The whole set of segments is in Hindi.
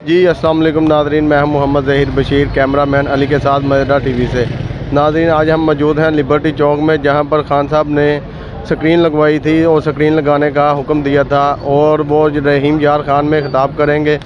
जी अस्सलाम वालेकुम नाज़रीन, मैं हूं मोहम्मद ज़हीर बशीर, कैमरामैन अली के साथ मज़ेदार टीवी से। नाज़रीन, आज हम मौजूद हैं लिबर्टी चौक में, जहां पर खान साहब ने स्क्रीन लगवाई थी और स्क्रीन लगाने का हुक्म दिया था और वो रहीम यार खान में खिताब करेंगे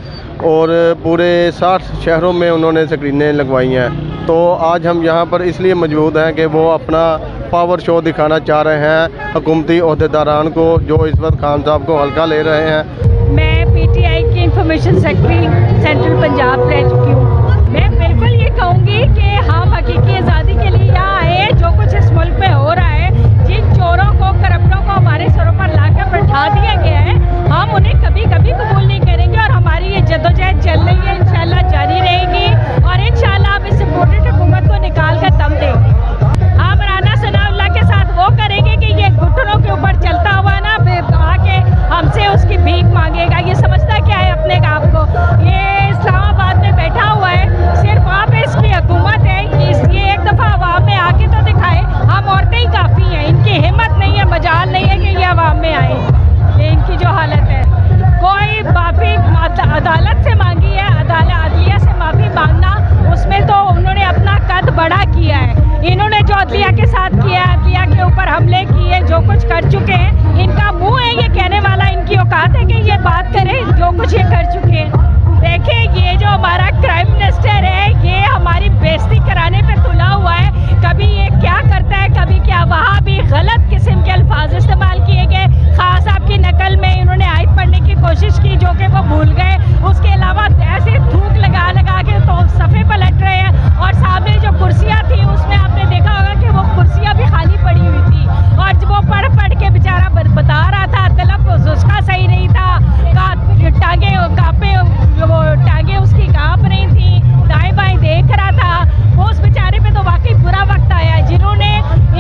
और पूरे 60 शहरों में उन्होंने स्क्रीनें लगवाई हैं। तो आज हम यहाँ पर इसलिए मौजूद हैं कि वो अपना पावर शो दिखाना चाह रहे हैं हुकूमती ओहदेदारान को, जो इस वक्त खान साहब को हल्का ले रहे हैं। मैं पीटीआई की इंफॉर्मेशन सेक्रेटरी सेंट्रल पंजाब रह चुकी हूँ। मैं बिल्कुल ये कहूँगी कि हम हकीकी आज़ादी के लिए यहाँ आए हैं। जो कुछ इस मुल्क में हो रहा है, जिन चोरों को, करप्टों को हमारे सरों पर लाकर बैठा दिया गया है, हम उन्हें कभी कभी कबूल नहीं करेंगे और हमारी ये जद्दोजहद चल रही है, इंशाल्लाह जारी रहेगी और इंशाल्लाह हम इस इम्पोर्टेड हुकूमत को निकाल कर दम देंगे। हम राना सनाउल्लाह के साथ वो करेंगे कि ये घुटनों के ऊपर चलता हुआ ना आके हमसे उसकी भीख मांगेगा। ये समझता क्या है अपने आप को? ये इस्लामाबाद में बैठा हुआ है, सिर्फ वहाँ पे इसकी हुकूमत है। ये एक दफ़ा अवाम में आके तो दिखाए। हम औरतें ही काफ़ी हैं, इनकी हिम्मत नहीं है, मजाल नहीं है कि ये अवाम में आए। ये इनकी जो हालत है, कोई माफ़ी अदालत से मांगी है, अदलिया से माफ़ी मांगना, उसमें तो उन्होंने अपना कद बड़ा किया है। इन्होंने जो अदलिया के साथ किया, अदलिया के ऊपर हमले किए, जो कुछ कर चुके हैं, इनका मुंह है ये कहने वाला, इनकी औकात है कि ये बात करें जो कुछ ये कर चुके हैं। देखिए, ये जो हमारा प्राइम मिनिस्टर है, ये हमारी बेइज्जती कराने पे तुला हुआ है। कभी ये क्या करता है, कभी क्या। वहाँ भी गलत किस्म के अल्फाज इस्तेमाल किए गए। खान साहब की नकल में इन्होंने आयत पढ़ने की कोशिश की, जो कि वो भूल गए। उसके अलावा ऐसे थूक लगा लगा के तो सफ़े पलट रहे हैं। और सामने जो कुर्सियाँ थी, उसमें आपने देखा होगा कि वो कुर्सियाँ भी खाली पड़ी हुई थी और वो पढ़ पढ़ के बेचारा बता रहा था, तलफ़्फ़ुज़ उसका सही नहीं था, टांगे उसकी काँप रही थी, दाएं बाएं देख रहा था। वो उस बेचारे पे तो वाकई बुरा वक्त आया है। जिन्होंने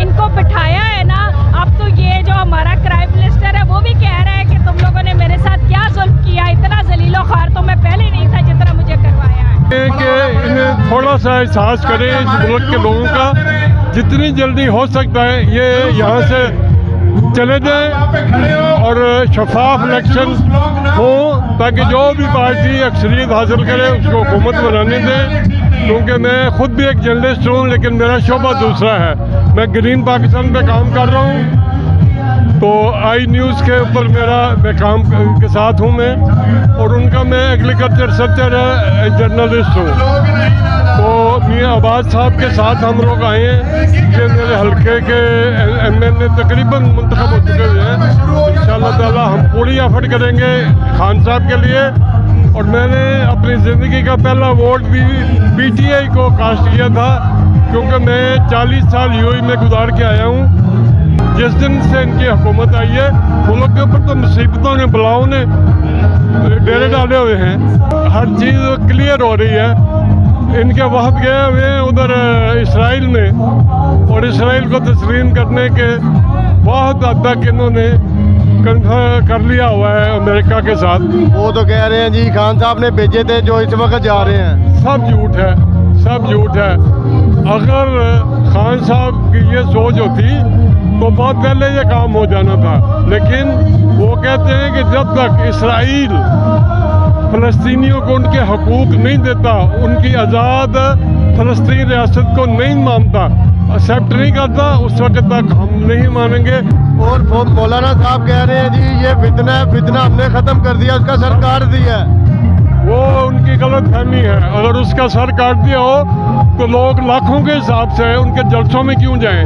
इनको बिठाया है ना, अब तो ये जो हमारा प्राइम मिनिस्टर है, वो भी कह रहा है कि तुम लोगों ने मेरे साथ क्या जुल्म किया, इतना जलीलो ख्वार तो मैं पहले नहीं था जितना मुझे करवाया है। कि इन्हें थोड़ा सा एहसास करें इस मुल्क के लोगों का, जितनी जल्दी हो सकता है ये यहाँ से चले जाएं और शफाफ इलेक्शन हो, ताकि जो भी पार्टी अक्सरियत हासिल करे उसको हुकूमत बनाने दें। क्योंकि मैं खुद भी एक जर्नलिस्ट हूँ, लेकिन मेरा शोबा दूसरा है। मैं ग्रीन पाकिस्तान पे काम कर रहा हूँ, तो आई न्यूज़ के ऊपर मैं काम के साथ हूँ मैं, और उनका मैं एग्रीकल्चर रिसर्चर जर्नलिस्ट हूँ। तो मियाँ अब्बास साहब के साथ हम लोग आए हैं, ये मेरे हल्के के MLA तकरीबन मुंतखब हो चुके हुए हैं। इंशाअल्लाह ताला हम पूरी एफर्ट करेंगे खान साहब के लिए। और मैंने अपनी ज़िंदगी का पहला वोट भी PTI को कास्ट किया था, क्योंकि मैं 40 साल UAE में गुजार के आया हूँ। जिस दिन से इनकी हुकूमत आई है, मुल्क के ऊपर तो मुसीबतों ने, बलाओं ने डेरे डाले हुए हैं। हर चीज़ क्लियर हो रही है। इनके वफद गए हुए हैं उधर इसराइल में, और इसराइल को तस्लीम करने के बहुत हद तक इन्होंने कन्फर्म कर लिया हुआ है अमेरिका के साथ। वो तो कह रहे हैं जी खान साहब ने भेजे थे जो इस वक्त जा रहे हैं। सब झूठ है, सब झूठ है। अगर खान साहब की ये सोच होती तो बहुत पहले ये काम हो जाना था, लेकिन वो कहते हैं कि जब तक इसराइल फ़लस्तीनियों को उनके हकूक़ नहीं देता, उनकी आज़ाद फ़लस्तीन रियासत को नहीं मानता, एक्सेप्ट नहीं करता, उस वक्त तक हम नहीं मानेंगे। और मौलाना साहब कह रहे हैं जी ये फितना है, फितना हमने ख़त्म कर दिया, उसका सर काट दिया है। वो उनकी गलत फहमी है। अगर उसका सर काट दिया हो तो लोग लाखों के हिसाब से उनके जलसों में क्यों जाएं?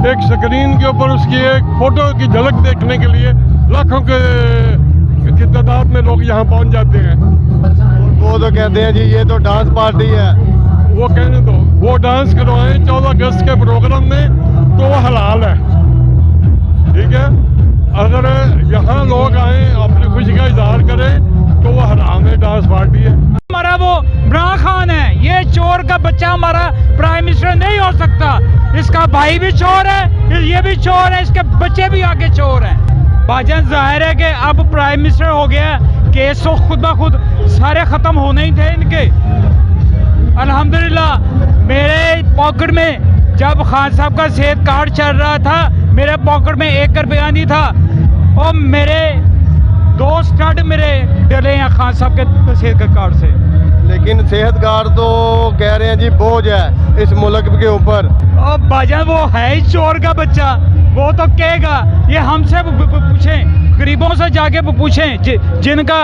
एक स्क्रीन के ऊपर उसकी एक फ़ोटो की झलक देखने के लिए लाखों की तादाद में लोग यहाँ पहुँच जाते हैं। वो तो कहते हैं जी ये तो डांस पार्टी है। वो कहने दो, वो डांस करवाएं 14 अगस्त के प्रोग्राम में तो वो हलाल है, ठीक है। अगर यहाँ लोग आए अपनी खुशी का इजहार करें तो वो हराम है, डांस पार्टी है। हमारा वो इमरान खान है, ये चोर का बच्चा हमारा प्राइम मिनिस्टर नहीं हो सकता। इसका भाई भी चोर है, ये भी चोर है, इसके बच्चे भी आगे चोर हैं। भाईजान जाहिर है कि अब प्राइम मिनिस्टर हो गया, केस तो खुद ब खुद सारे ख़त्म होने ही थे इनके। अल्हम्दुलिल्लाह मेरे पॉकेट में जब खान साहब का सेहत कार्ड चल रहा था, मेरे पॉकेट में 1 रुपया नहीं था और मेरे 2 स्टड मेरे डले हैं खान साहब के सेहत कार्ड से। लेकिन सेहत कार्ड तो कह रहे हैं जी बोझ है इस मुल्क के ऊपर। और भाईजान वो है ही चोर का बच्चा, वो तो कहेगा। ये हमसे पूछें, गरीबों से जाके पूछें जिनका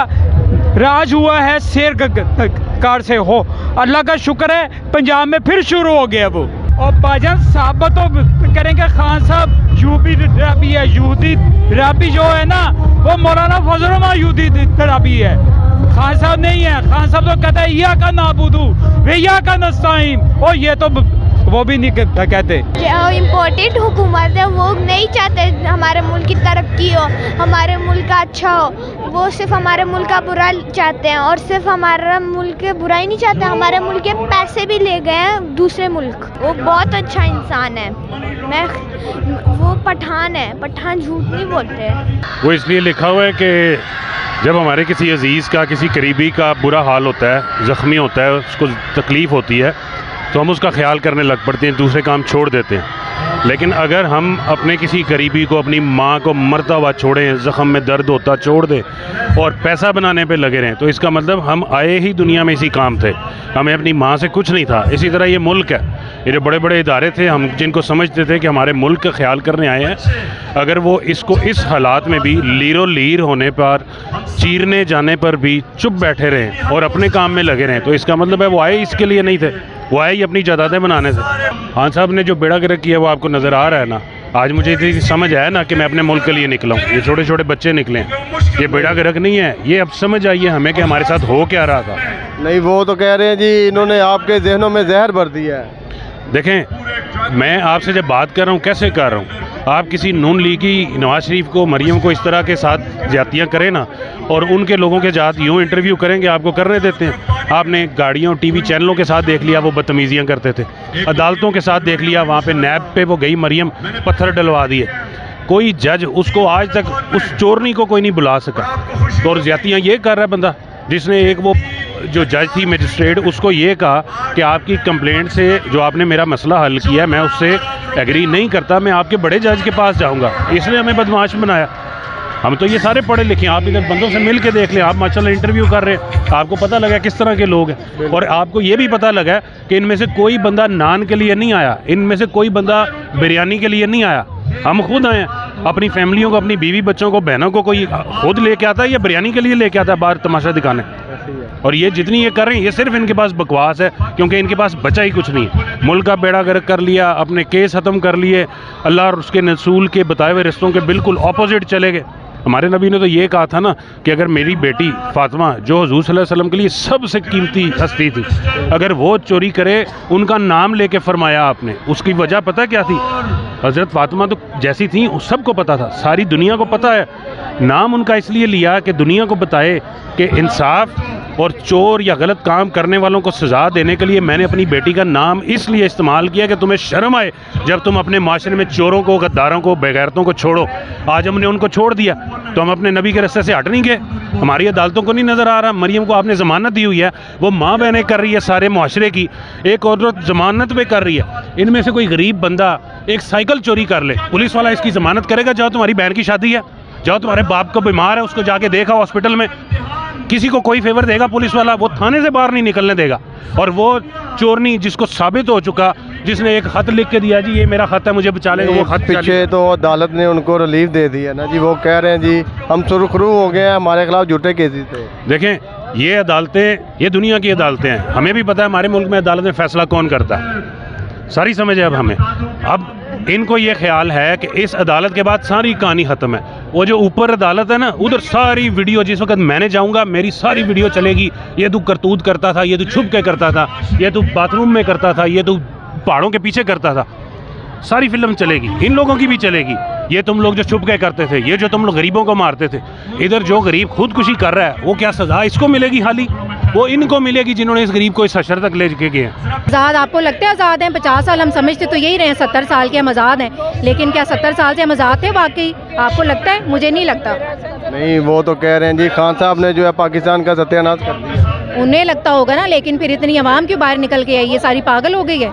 राज हुआ है शेर कार्ड से हो। अल्लाह का शुक्र है पंजाब में फिर शुरू हो गया वो। और भाईजान साबित तो करेंगे खान साहब यूपी रबी है, यूदी रबी जो है ना वो मौलाना फजल रहमान यूदी रबी है, खान साहब नहीं है। खान साहब तो कहता है या का नाबुदू वे या का नस्ताइन, और ये तो वो भी नहीं कहते। जो इम्पोर्टेंट हुकूमत है वो नहीं चाहते हमारे मुल्क की तरक्की हो, हमारे मुल्क का अच्छा हो। वो सिर्फ हमारे मुल्क का बुरा चाहते हैं, और सिर्फ हमारा मुल्क के बुरा ही नहीं चाहते, हमारे मुल्क के पैसे भी ले गए हैं दूसरे मुल्क। वो बहुत अच्छा इंसान है, वो पठान है, पठान झूठ नहीं बोलते। वो इसलिए लिखा हुआ है कि जब हमारे किसी अजीज़ का, किसी करीबी का बुरा हाल होता है, ज़ख्मी होता है, उसको तकलीफ़ होती है, तो हम उसका ख्याल करने लग पड़ते हैं, दूसरे काम छोड़ देते हैं। लेकिन अगर हम अपने किसी करीबी को, अपनी माँ को मरता हुआ छोड़ें, ज़ख्म में दर्द होता छोड़ दें और पैसा बनाने पे लगे रहें, तो इसका मतलब हम आए ही दुनिया में इसी काम थे, हमें अपनी माँ से कुछ नहीं था। इसी तरह ये मुल्क है, ये जो बड़े बड़े इदारे थे, हम जिनको समझते थे कि हमारे मुल्क का ख्याल करने आए हैं, अगर वो इसको इस हालात में भी लीरो लीर होने पर, चीरने जाने पर भी चुप बैठे रहें और अपने काम में लगे रहें, तो इसका मतलब है वो आए इसके लिए नहीं थे, वो आए ही अपनी जायदादें बनाने से। खान साहब ने जो बेड़ा गर्क किया वो आपको नज़र आ रहा है ना। आज मुझे इतनी समझ आया ना कि मैं अपने मुल्क के लिए निकला हूँ। ये छोटे छोटे बच्चे निकले हैं, ये बेड़ा गर्क नहीं है, ये अब समझ आइए हमें कि हमारे साथ हो क्या रहा था। नहीं, वो तो कह रहे हैं जी इन्होंने आपके जहनों में जहर भर दिया है। देखें, मैं आपसे जब बात कर रहा हूँ कैसे कर रहा हूँ, आप किसी नून लीग की नवाज शरीफ को, मरियम को इस तरह के साथ ज्यादतियाँ करें ना, और उनके लोगों के साथ यूँ इंटरव्यू करेंगे, आपको करने देते हैं। आपने गाड़ियों टीवी चैनलों के साथ देख लिया वो बदतमीजियाँ करते थे, अदालतों के साथ देख लिया, वहाँ पे नैब पे वो गई मरियम, पत्थर डलवा दिए। कोई जज उसको आज तक, उस चोरनी को कोई नहीं बुला सका। तो और ज्यादतियाँ ये कर रहा है बंदा जिसने एक वो जो जज थी मजिस्ट्रेट, उसको ये कहा कि आपकी कंप्लेंट से जो आपने मेरा मसला हल किया मैं उससे एग्री नहीं करता, मैं आपके बड़े जज के पास जाऊंगा, इसलिए हमें बदमाश बनाया। हम तो ये सारे पढ़े लिखे, आप इधर बंदों से मिल के देख लें, आप माशाल्लाह इंटरव्यू कर रहे हैं, आपको पता लगा किस तरह के लोग हैं। और आपको ये भी पता लगा कि इनमें से कोई बंदा नान के लिए नहीं आया, इनमें से कोई बंदा बिरयानी के लिए नहीं आया, हम खुद आए हैं। अपनी फैमिलियों को, अपनी बीवी बच्चों को, बहनों को कोई खुद लेके आता है या बिरयानी के लिए लेके आता है बाहर तमाशा दिखाने। और ये जितनी ये कर रहे हैं ये सिर्फ इनके पास बकवास है, क्योंकि इनके पास बचा ही कुछ नहीं है। मुल्क का बेड़ा गर्क कर लिया, अपने केस ख़त्म कर लिए, अल्लाह और उसके रसूल के बताए हुए रिश्तों के बिल्कुल ऑपोजिट चले गए। हमारे नबी ने तो ये कहा था ना कि अगर मेरी बेटी फातिमा, जो हुजूर सल्लल्लाहु अलैहि वसल्लम के लिए सबसे कीमती हस्ती थी, अगर वो चोरी करे, उनका नाम लेके फरमाया आपने, उसकी वजह पता क्या थी? हज़रत फातिमा तो जैसी थी सबको पता था, सारी दुनिया को पता है। नाम उनका इसलिए लिया कि दुनिया को बताए कि इंसाफ और चोर या गलत काम करने वालों को सज़ा देने के लिए मैंने अपनी बेटी का नाम इसलिए इस्तेमाल किया कि तुम्हें शर्म आए जब तुम अपने माशरे में चोरों को, गद्दारों को, बेगैरतों को छोड़ो। आज हमने उनको छोड़ दिया तो हम अपने नबी के रास्ते से हट नहीं गए। हमारी अदालतों को नहीं नज़र आ रहा, मरियम को आपने ज़मानत दी हुई है, वो माँ बहनें कर रही है सारे मुआशरे की, एक औरत ज़मानत पे कर रही है। इनमें से कोई गरीब बंदा एक साइकिल चोरी कर ले, पुलिस वाला इसकी ज़मानत करेगा? जाओ तुम्हारी बहन की शादी है, जाओ तुम्हारे बाप को बीमार है उसको जाके देखा हॉस्पिटल में, किसी को कोई फेवर देगा पुलिस वाला? वो थाने से बाहर नहीं निकलने देगा। और वो चोरनी जिसको साबित हो चुका, जिसने एक खत लिख के दिया जी ये मेरा खत है मुझे बचा लेगा, वो खत पीछे तो अदालत ने उनको रिलीफ दे दिया ना जी। वो कह रहे हैं जी हम सुरखरू हो गए हैं, हमारे खिलाफ झूठे केसेस थे। देखें, ये अदालतें, ये दुनिया की अदालतें हैं, हमें भी पता है हमारे मुल्क में अदालत में फैसला कौन करता है, सारी समझ है अब हमें। अब इनको ये ख्याल है कि इस अदालत के बाद सारी कहानी ख़त्म है। वो जो ऊपर अदालत है ना, उधर सारी वीडियो, जिस वक्त मैंने जाऊंगा मेरी सारी वीडियो चलेगी, ये तू करतूत करता था, ये तू छुप के करता था, ये तू बाथरूम में करता था, ये तू पहाड़ों के पीछे करता था, सारी फिल्म चलेगी। इन लोगों की भी चलेगी, ये तुम लोग जो छुप के करते थे, ये जो तुम लोग गरीबों को मारते थे। इधर जो गरीब खुदकुशी कर रहा है वो क्या सज़ा इसको मिलेगी? हाली वो इनको मिलेगी जिन्होंने इस गरीब को इस हशर तक ले के गए हैं। आज़ाद आपको लगता है आज़ाद हैं? 50 साल हम समझते तो यही रहे, 70 साल के हम आज़ाद हैं, लेकिन क्या 70 साल से हम आज़ाद थे वाकई? आपको लगता है? मुझे नहीं लगता। नहीं, वो तो कह रहे हैं जी खान साहब ने जो है पाकिस्तान का सत्यानाश कर दिया। उन्हें लगता होगा ना, लेकिन फिर इतनी आवाम क्यों बाहर निकल के आई? ये सारी पागल हो गई है।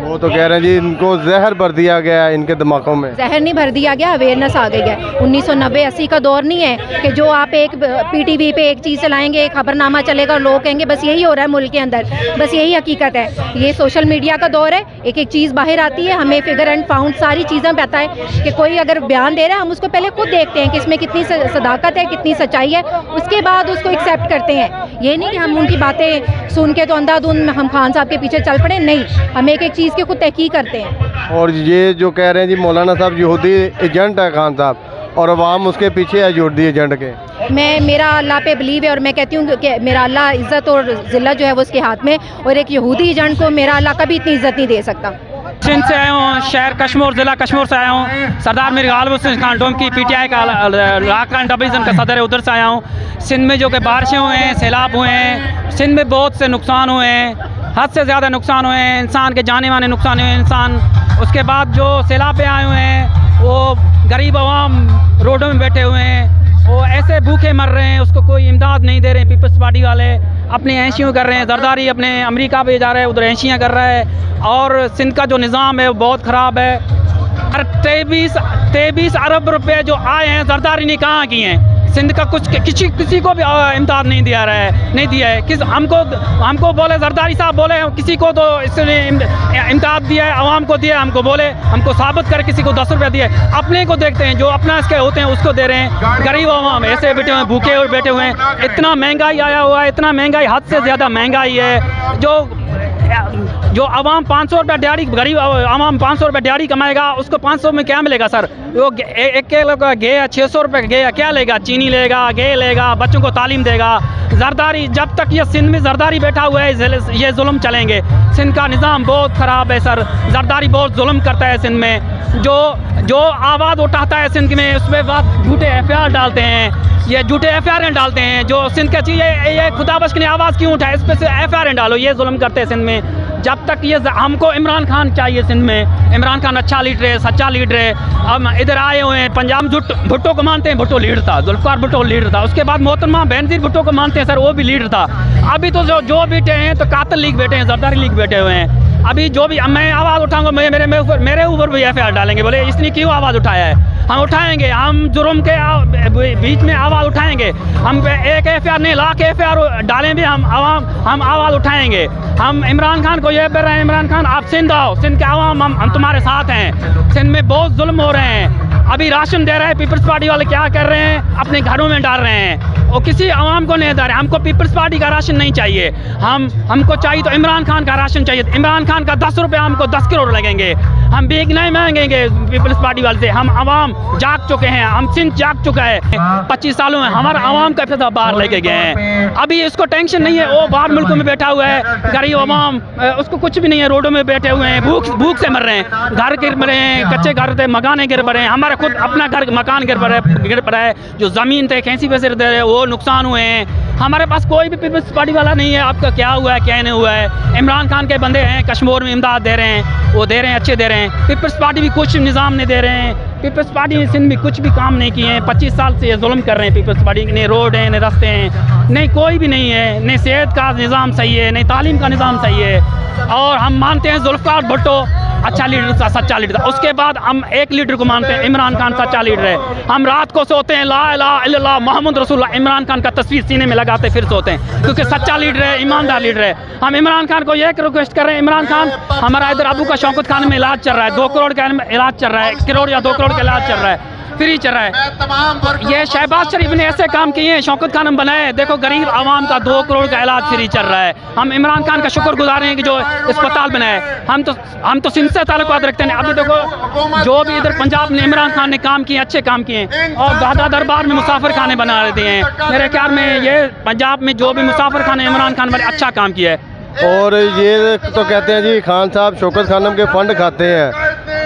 वो तो कह रहे हैं जी इनको जहर भर दिया गया है इनके दिमागों में। जहर नहीं भर दिया गया, अवेयरनेस आ गई है। 1990-80 का दौर नहीं है कि जो आप एक PTV पे एक चीज़ चलाएंगे, एक खबरनामा चलेगा और लोग कहेंगे बस यही हो रहा है मुल्क के अंदर, बस यही हकीकत है। ये सोशल मीडिया का दौर है, एक एक चीज़ बाहर आती है, हमें फिगर एंड फाउंड सारी चीज़ें पता है कि कोई अगर बयान दे रहा है हम उसको पहले खुद देखते हैं कि इसमें कितनी सदाकत है, कितनी सच्चाई है, उसके बाद उसको एक्सेप्ट करते हैं। ये नहीं कि हम उनकी बातें सुन के तो अंधाधुंध हम खान साहब के पीछे चल पड़े, नहीं, हम एक एक चीज़ की खुद तहकीक करते हैं। और ये जो कह रहे हैं जी मौलाना साहब यहूदी एजेंट है खान साहब और अवाम उसके पीछे है यहूदी एजेंट के। मेरा अल्लाह पे बिलीव है और मैं कहती हूँ कि मेरा अल्लाह इज़्ज़त और ज़िल्लत जो है वो उसके हाथ में, और एक यहूदी एजेंट को मेरा अल्लाह कभी इतनी इज़्ज़त नहीं दे सकता। सिंध से आया हूँ, शहर कश्मीर, ज़िला कश्मीर से आया हूँ। सरदार मीर गालिब हुसैन खान डोम की PTI का राकान डिवीज़न का सदर है, उधर से आया हूँ। सिंध में जो कि बारिशें हुए हैं, सैलाब हुए हैं, सिंध में बहुत से नुकसान हुए हैं, हद से ज़्यादा नुकसान हुए हैं, इंसान के जाने माने नुकसान हुए हैं इंसान। उसके बाद जो सैलाब पे आए हुए हैं वो गरीब आवाम रोडों में बैठे हुए हैं, वो ऐसे भूखे मर रहे हैं, उसको कोई इमदाद नहीं दे रहे हैं। पीपल्स पार्टी वाले अपनी ऐशियाँ कर रहे हैं, जरदारी अपने अमेरिका पे जा रहा है, उधर ऐशियाँ कर रहा है। और सिंध का जो निज़ाम है वो बहुत ख़राब है। और 23 अरब रुपए जो आए हैं जरदारी ने कहाँ किए हैं? सिंध का कुछ किसी को भी इमदाद नहीं दिया है। हमको बोले जरदारी साहब बोले किसी को तो इसने इमदाद दिया है, आवाम को दिया है, हमको बोले हमको साबित कर किसी को 10 रुपये दिए। अपने को देखते हैं, जो अपना इसके होते हैं उसको दे रहे हैं। गरीब आवाम ऐसे बैठे हुए हैं, भूखे और बैठे हुए हैं। इतना महंगाई आया हुआ है, इतना महंगाई, हद से ज़्यादा महंगाई है। जो आवाम 500 रुपये दिहाड़ी, गरीब आवाम 500 रुपये दिहाड़ी कमाएगा, उसको 500 में क्या मिलेगा सर? वो एक किलो का गेया 600 रुपये का गेया क्या लेगा? चीनी लेगा, गे लेगा, बच्चों को तालीम देगा। जरदारी, जब तक ये सिंध में जरदारी बैठा हुआ है ये जुल्म चलेंगे। सिंध का निज़ाम बहुत ख़राब है सर, जरदारी बहुत जुल्म करता है सिंध में। जो आवाज़ उठाता है सिंध में उस पर बात झूठे FIR डालते हैं, ये झूठे FIR डालते हैं। जो सिंध का चीज़ ये खुदाबश की आवाज़ क्यों उठाए, इस पर से FIR डालो, ये जुल्म करते हैं सिंध में। जब तक ये हमको इमरान खान चाहिए सिंध में, इमरान खान अच्छा लीडर है, सच्चा लीडर है। हम इधर आए हुए हैं, पंजाब में भुट्टो को मानते हैं, भुट्टो लीडर था, जुल्फ़िकार भुट्टो लीडर था। उसके बाद मोहतरमा बेनज़ीर भुट्टो को मानते हैं सर, वो भी लीडर था। अभी तो जो बैठे हैं तो कातिल लीग बैठे हैं, जरदारी लीग बैठे हुए हैं। अभी जो भी मैं आवाज़ उठाऊंगा, मेरे ऊपर भी FIR डालेंगे, बोले इसने क्यों आवाज़ उठाया है। हम उठाएंगे, हम जुर्म के बीच में आवाज़ उठाएंगे। हम एक FIR नहीं, लाख FIR डालें भी हम आवाज़ उठाएंगे। हम इमरान खान को ये बोल रहे हैं, इमरान खान आप सिंध आओ, सिंध के आवाम हम तुम्हारे साथ हैं। सिंध में बहुत जुल्म हो रहे हैं। अभी राशन दे रहे हैं, पीपल्स पार्टी वाले क्या कर रहे हैं, अपने घरों में डाल रहे हैं और किसी आवाम को नहीं दे रहे। हमको पीपल्स पार्टी का राशन नहीं चाहिए, हमको चाहिए तो इमरान खान का राशन चाहिए। इमरान खान का 10 रुपये हमको 10 करोड़ लगेंगे। हम भीख नहीं मांगेंगे पीपल्स पार्टी वाले से। हम आवाम जाग चुके हैं, हम सिंध जाग चुका है। 25 सालों में हमारा आवाम का पैसा बाहर लेके गए हैं। अभी इसको टेंशन नहीं है, वो बाहर मुल्कों में बैठा हुआ है, गरीब आवाम उसको कुछ भी नहीं है, रोडों में बैठे हुए हैं, भूख से मर रहे हैं। घर गिर रहे हैं, कच्चे घर थे, मकाने गिर पड़े हैं। हमारे खुद अपना घर मकान गिर पड़ा है। जो ज़मीन थे कैंसी पैसे दे रहे वो नुकसान हुए हैं। हमारे पास कोई भी पीपल्स पार्टी वाला नहीं है। आपका क्या हुआ है, क्या नहीं हुआ है। इमरान खान के बंदे हैं, कश्मीर में इमदाद दे रहे हैं, वो दे रहे हैं, अच्छे दे रहे हैं। पीपल्स पार्टी भी कुछ निज़ाम नहीं दे रहे हैं। पीपल्स पार्टी ने सिंध में कुछ भी काम नहीं किए हैं। 25 साल से ये जुल्म कर रहे हैं पीपल्स पार्टी। नहीं रोड है, नहीं रास्ते हैं, नहीं कोई भी नहीं है, नहीं सेहत का निज़ाम सही है, नहीं तालीम का निज़ाम सही है। और हम मानते हैं जुल्फ़िकार भुट्टो अच्छा लीडर था, सच्चा लीडर था। उसके बाद हम एक लीडर को मानते हैं, इमरान खान सच्चा लीडर है। हम रात को सोते हैं ला इलाहा इल्लल्लाह मोहम्मद रसूलुल्लाह, इमरान खान का तस्वीर सीने में लगाते फिर सोते हैं, क्योंकि सच्चा लीडर है, ईमानदार लीडर है। हम इमरान खान को एक रिक्वेस्ट कर रहे हैं, इमरान खान हमारा इधर अबू का शौकत खान में इलाज चल रहा है, 2 करोड़ का इलाज चल रहा है, 1 करोड़ या 2 करोड़ का इलाज चल रहा है, फ्री चल रहा है। ये शहबाज शरीफ ने ऐसे काम किए हैं, शौकत खान बनाए, देखो गरीब आवाम का 2 करोड़ का इलाज फ्री चल रहा है। हम इमरान खान का शुक्रगुजार हैं कि जो अस्पताल बनाए। हम तो सिंध से ताल्लुकात रखते हैं। अभी देखो जो भी इधर पंजाब में इमरान खान ने काम किए, अच्छे काम किए, और दादा दरबार में मुसाफिर खाने बना दिए हैं। मेरे ख्याल में ये पंजाब में जो भी मुसाफिर खाने इमरान खान ने अच्छा काम किया है। और ये तो कहते हैं जी खान साहब शौकत खानम के फंड खाते हैं,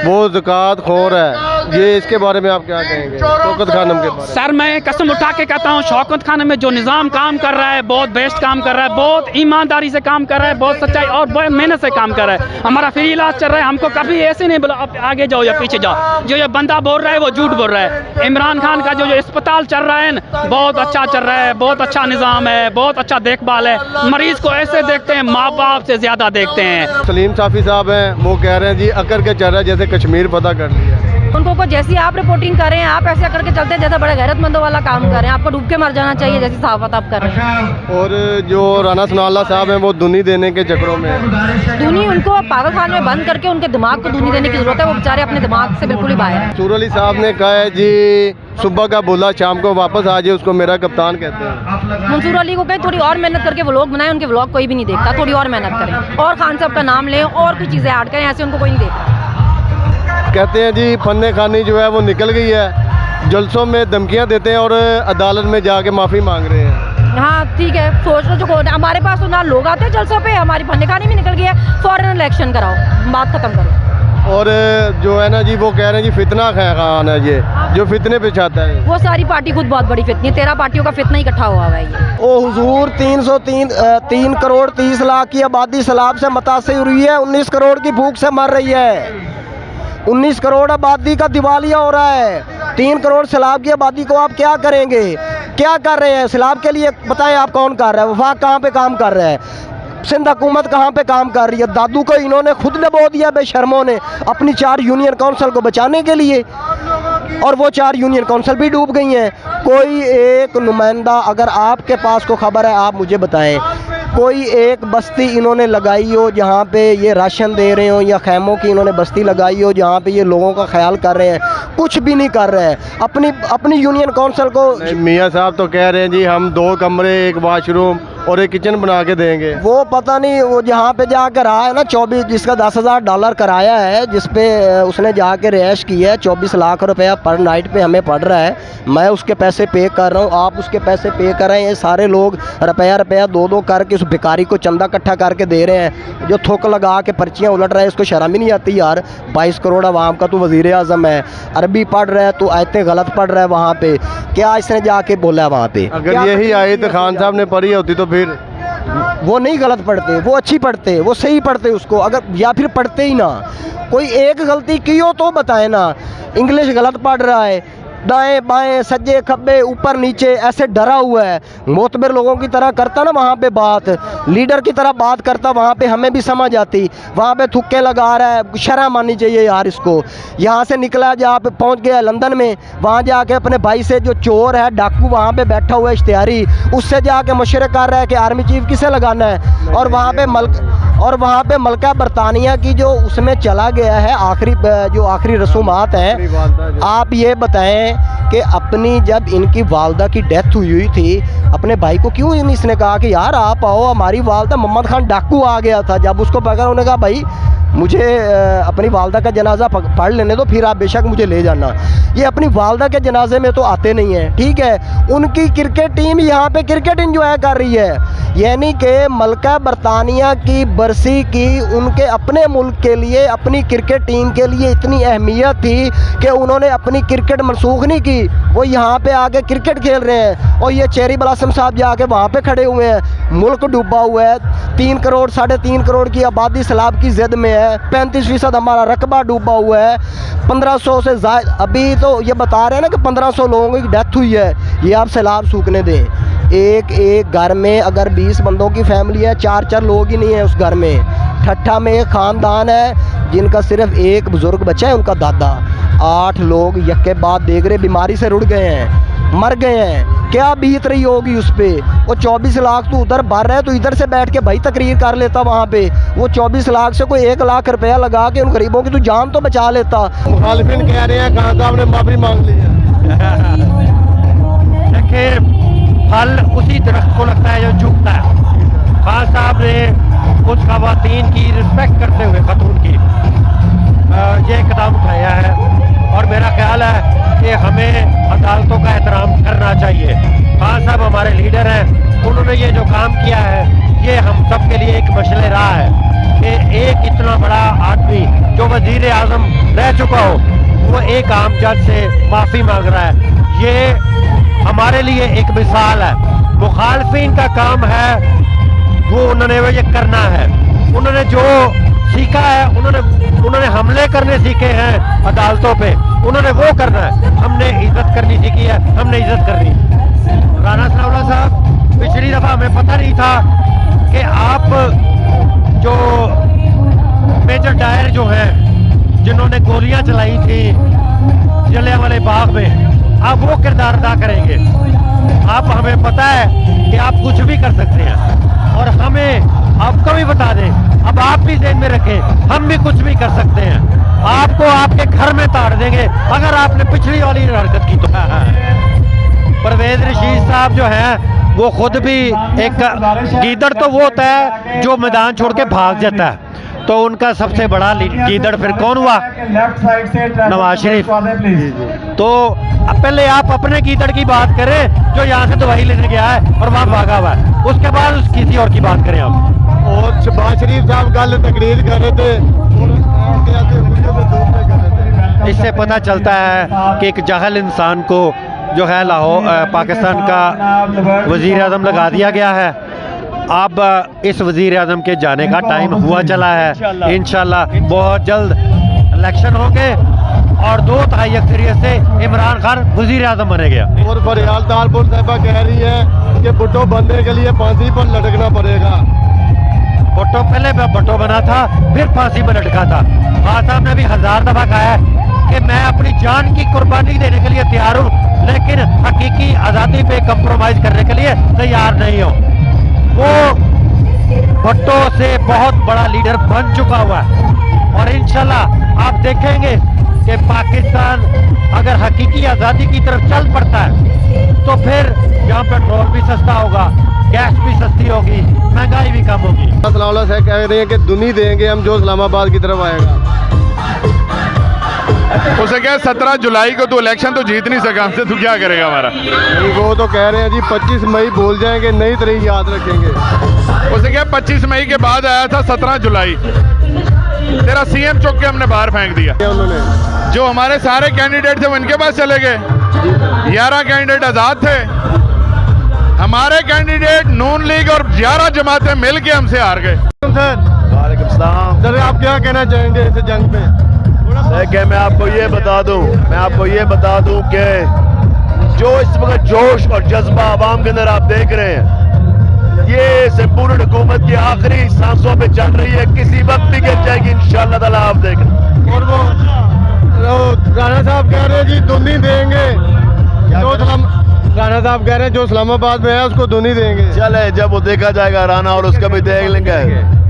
वो ज़कात खोर है। ये इसके बारे में आप क्या कहेंगे, शौकत खानम के बारे में? सर मैं कसम उठा के कहता हूँ, शौकत खानम में जो निज़ाम काम कर रहा है बहुत बेस्ट काम कर रहा है, बहुत ईमानदारी से काम कर रहा है, बहुत सच्चाई और बहुत मेहनत से काम कर रहा है। हमारा फ्री इलाज चल रहा है, हमको कभी ऐसे नहीं बोला आप आगे जाओ या पीछे जाओ। जो ये बंदा बोल रहा है वो झूठ बोल रहा है। इमरान खान का जो अस्पताल चल रहा है ना बहुत अच्छा चल रहा है, बहुत अच्छा निज़ाम है, बहुत अच्छा देखभाल है। मरीज को ऐसे देखते हैं माँ बाप से ज़्यादा देखते हैं। सलीम साफ़ी साहब हैं, वो कह रहे हैं जी अकर के चल रहा है जैसे कश्मीर पता कर लिया। उनको को जैसी आप रिपोर्टिंग कर रहे हैं आप ऐसे करके चलते हैं जैसे बड़े गैरतमंदों वाला काम कर रहे हैं। आपको डूब के मर जाना चाहिए जैसी सहाफत आप कर रहे हैं। और जो राना सनाउल्लाह साहब हैं वो दुनी देने के चक्करों में हैं। दूनी उनको पागल खाने में बंद करके उनके दिमाग को दूनी देने की जरूरत है। वो बेचारे अपने दिमाग से बिल्कुल ही बाहर है। मंसूर अली साहब ने कहा है जी सुबह का बोला शाम को वापस आ जाए, उसको मेरा कप्तान कहते हैं। मंसूर अली को कहें थोड़ी और मेहनत करके व्लॉग बनाएं, उनके व्लॉग कोई भी नहीं देखता। थोड़ी और मेहनत करें और खान साहब का नाम लें और कुछ चीज़ें ऐड करें, ऐसे उनको कोई नहीं देखता। कहते हैं जी फन्ने खानी जो है वो निकल गई है, जलसों में धमकियां देते हैं और अदालत में जाके माफ़ी मांग रहे हैं। हाँ ठीक है, सोच लो जो हमारे पास तो ना लोग आते हैं जलसों पे, हमारी फन्ने खानी भी निकल गई है। फौरन इलेक्शन कराओ, बात खत्म करो। और जो है ना जी वो कह रहे हैं जी फितना खान है ये जो फितने पे चाहता है। वो सारी पार्टी खुद बहुत बड़ी फितनी है, 13 पार्टियों का फितना इकट्ठा हुआ है ये। ओ हुजूर 3 करोड़ 30 लाख की आबादी सैलाब से मुतासिर हुई है, 19 करोड़ की भूख से मर रही है। 19 करोड़ आबादी का दिवालिया हो रहा है। 3 करोड़ सैलाब की आबादी को आप क्या करेंगे? क्या कर रहे हैं सैलाब के लिए? बताएं आप कौन कर रहा है? वफाक कहाँ पे काम कर रहा है? सिंध हुकूमत कहाँ पे काम कर रही है? दादू को इन्होंने खुद डबो दिया बेशर्मों ने अपनी 4 यूनियन काउंसिल को बचाने के लिए, और वो 4 यूनियन काउंसिल भी डूब गई हैं। कोई एक नुमाइंदा अगर आपके पास को खबर है आप मुझे बताएं, कोई एक बस्ती इन्होंने लगाई हो जहाँ पे ये राशन दे रहे हो, या खैमों की इन्होंने बस्ती लगाई हो जहाँ पे ये लोगों का ख्याल कर रहे हैं? कुछ भी नहीं कर रहे हैं। अपनी यूनियन काउंसिल को मियाँ साहब तो कह रहे हैं जी हम 2 कमरे, 1 वाशरूम और एक किचन बना के देंगे। वो पता नहीं वो जहाँ पे जाकर रहा है ना 24, जिसका $10,000 कराया है, जिस पे उसने जाके रिहाइश की है, 24 लाख रुपया पर नाइट पे हमें पड़ रहा है। मैं उसके पैसे पे कर रहा हूँ, आप उसके पैसे पे कर रहे हैं। ये सारे लोग रुपया 2 करके उस भिखारी को चंदा इकट्ठा करके दे रहे हैं, जो थुक लगा के पर्चियाँ उलट रहा है। इसको शर्म ही नहीं आती यार? 22 करोड़ आवाम का तू वज़ीर आज़म है, अरबी पढ़ रहा है, तू आयतें गलत पढ़ रहा है। वहाँ पे क्या इसने जाके बोला है? वहाँ पे अगर यही आयत खान साहब ने पढ़ी होती तो फिर वो नहीं गलत पढ़ते, वो अच्छी पढ़ते, वो सही पढ़ते उसको, अगर या फिर पढ़ते ही ना। कोई एक गलती की हो तो बताए ना। इंग्लिश गलत पढ़ रहा है, दाएं बाएं सज्जे खब्बे ऊपर नीचे ऐसे डरा हुआ है। मोतबर लोगों की तरह करता ना वहाँ पे बात, लीडर की तरह बात करता, वहाँ पे हमें भी समझ आती। वहाँ पे थुक्के लगा रहा है, शर्म आनी चाहिए यार इसको। यहाँ से निकला जहाँ पे पहुँच गया लंदन में, वहाँ जाके अपने भाई से जो चोर है डाकू वहाँ पे बैठा हुआ है इश्तिहारी, उससे जाके मशवरे कर रहा है कि आर्मी चीफ किसे लगाना है। और वहाँ पे मलका बरतानिया की जो उसमें चला गया है आखिरी रसूमात हैं। आप ये बताएं कि अपनी जब इनकी वालदा की डेथ हुई थी, अपने भाई को क्यों इसने कहा कि यार आप आओ, हमारी वालदा मोहम्मद खान डाकू आ गया था, जब उसको पकड़ा उन्होंने कहा भाई मुझे अपनी वालदा का जनाजा पढ़ लेने दो, फिर आप बेशक मुझे ले जाना। ये अपनी वालदा के जनाजे में तो आते नहीं हैं, ठीक है। उनकी क्रिकेट टीम यहाँ पे क्रिकेट एंजॉय कर रही है, यानी कि मलका बरतानिया की बरसी की उनके अपने मुल्क के लिए, अपनी क्रिकेट टीम के लिए इतनी अहमियत थी कि उन्होंने अपनी क्रिकेट मनसूख नहीं की, वो यहाँ पे आके क्रिकेट खेल रहे हैं। और ये चेरी ब्लासम साहब जाके वहाँ पे खड़े हुए हैं। मुल्क डूबा हुआ है, 3 करोड़ 3.5 करोड़ की आबादी सैलाब की ज़द में है, 35% हमारा रकबा डूबा हुआ है, 1500 से ज़्यादा। अभी तो ये बता रहे हैं ना कि 1500 लोगों की डेथ हुई है। ये आप सैलाब सूखने दें। एक घर में अगर 20 बंदों की फैमिली है, 4 लोग ही नहीं है उस घर में। ठट्ठा में एक ख़ानदान है जिनका सिर्फ एक बुज़ुर्ग बच्चा है, उनका दादा। 8 लोग यक्के बाद देख रहे बीमारी से रुड़ गए हैं, मर गए हैं। क्या बीत रही होगी उस पर? वो 24 लाख तो उधर भर रहा है, तो इधर से बैठ के भाई तकरीर कर लेता वहाँ पे। वो 24 लाख से कोई 1 लाख रुपया लगा के उन गरीबों की तो जान तो बचा लेता। मुखालिफिन कह रहे हैं खान साहब ने माफ़ी मांग ली है। देखिए फल उसी दरख्त को लगता है जो झुकता है। खान साहब ने कुछ खवातीन की रिस्पेक्ट करते हुए खतून की ये कदम उठाया है, और मेरा ख्याल है कि हमें अदालतों का एहतराम करना चाहिए। खान साहब हमारे लीडर हैं, उन्होंने ये जो काम किया है ये हम सब के लिए एक मशले रहा है कि एक इतना बड़ा आदमी जो वजीर आज़म रह चुका हो, वो एक आम जज से माफ़ी मांग रहा है। ये हमारे लिए एक मिसाल है। मुखालफिन का काम है वो उन्होंने ये करना है। उन्होंने जो सीखा है, उन्होंने हमले करने सीखे हैं अदालतों पे, उन्होंने वो करना है। हमने इज्जत करनी सीखी है, हमने इज्जत करनी। राना सनाउल्लाह साहब, पिछली दफ़ा हमें पता नहीं था कि आप जो मेजर डायर जो हैं जिन्होंने गोलियां चलाई थी जलियांवाला बाग में, आप वो किरदार अदा करेंगे। आप हमें पता है कि आप कुछ भी कर सकते हैं और हमें आपको भी बता दें, अब आप भी ध्यान में रखें, हम भी कुछ भी कर सकते हैं। आपको आपके घर में ताड़ देंगे अगर आपने पिछली वाली हरकत की तो। परवेज रशीद साहब जो हैं वो खुद भी एक गीदड़ तो वो होता है जो मैदान छोड़ के भाग जाता है, तो उनका सबसे बड़ा गीदड़ फिर कौन हुआ? नवाज शरीफ। तो पहले आप अपने गीदड़ की बात करें जो यहाँ से दवाई लेने गया है और वहाँ भागा हुआ है, उसके बाद किसी और की बात करें आप। और शहबाज शरीफ साहब कल तकरीर कर रहे थे, इससे पता चलता है कि एक जाहिल इंसान को जो है लाहौर पाकिस्तान का वजीर आज़म लगा दिया गया है। अब इस वजीर आज़म के जाने का टाइम हुआ चला है। इंशाल्लाह बहुत जल्द इलेक्शन होंगे और 2/3 अक्सरियत से इमरान खान वजीर आज़म बने गया। और फरियाल तालपुर साहबा कह रही है कि भुट्टो बनने के लिए फांसी पर लटकना पड़ेगा। भुट्टो पहले भुट्टो बना था, फिर फांसी पर लटका था। खान साहब ने भी 1000 दफा कहा है कि मैं अपनी जान की कुर्बानी देने के लिए तैयार हूँ, लेकिन हकीकी आज़ादी पे कंप्रोमाइज करने के लिए तैयार नहीं हूँ। वो भुट्टो से बहुत बड़ा लीडर बन चुका हुआ है और इंशाल्लाह आप देखेंगे कि पाकिस्तान अगर हकीकी आज़ादी की तरफ चल पड़ता है तो फिर यहाँ पेट्रोल भी सस्ता होगा, गैस भी सस्ती होगी, महंगाई भी कम होगी। सलाउल्लाह साहब कह रहे हैं कि दुनी देंगे हम जो इस्लामाबाद की तरफ आएगा। उसे क्या 17 जुलाई को तो इलेक्शन तो जीत नहीं सका, हमसे तू क्या करेगा हमारा? वो तो कह रहे हैं जी 25 मई बोल जाएंगे, नई तारीख याद रखेंगे। उसे क्या 25 मई के बाद आया था 17 जुलाई, तेरा सीएम चौक के हमने बाहर फेंक दिया। उन्होंने जो हमारे सारे कैंडिडेट थे वो इनके पास चले गए, 11 कैंडिडेट आज़ाद थे। हमारे कैंडिडेट नून लीग और 11 जमातें मिल के हमसे हार गए। वालेकुम सलाम। सर आप क्या कहना चाहेंगे इस जंग पे? देखिए मैं आपको ये बता दूं कि जो इस वक्त जोश और जज्बा आवाम के अंदर आप देख रहे हैं, ये संपूर्ण हुकूमत की आखिरी सांसों पे चल रही है, किसी वक्त भी गिर जाएगी इंशाअल्लाह ताला, आप देख रहे हैं। और वो राणा साहब कह रहे हैं जी दुनी देंगे, राणा साहब कह रहे हैं जो इस्लामाबाद में है उसको दुनी देंगे। चले जब वो देखा जाएगा राणा और उसका भी देख लेंगे।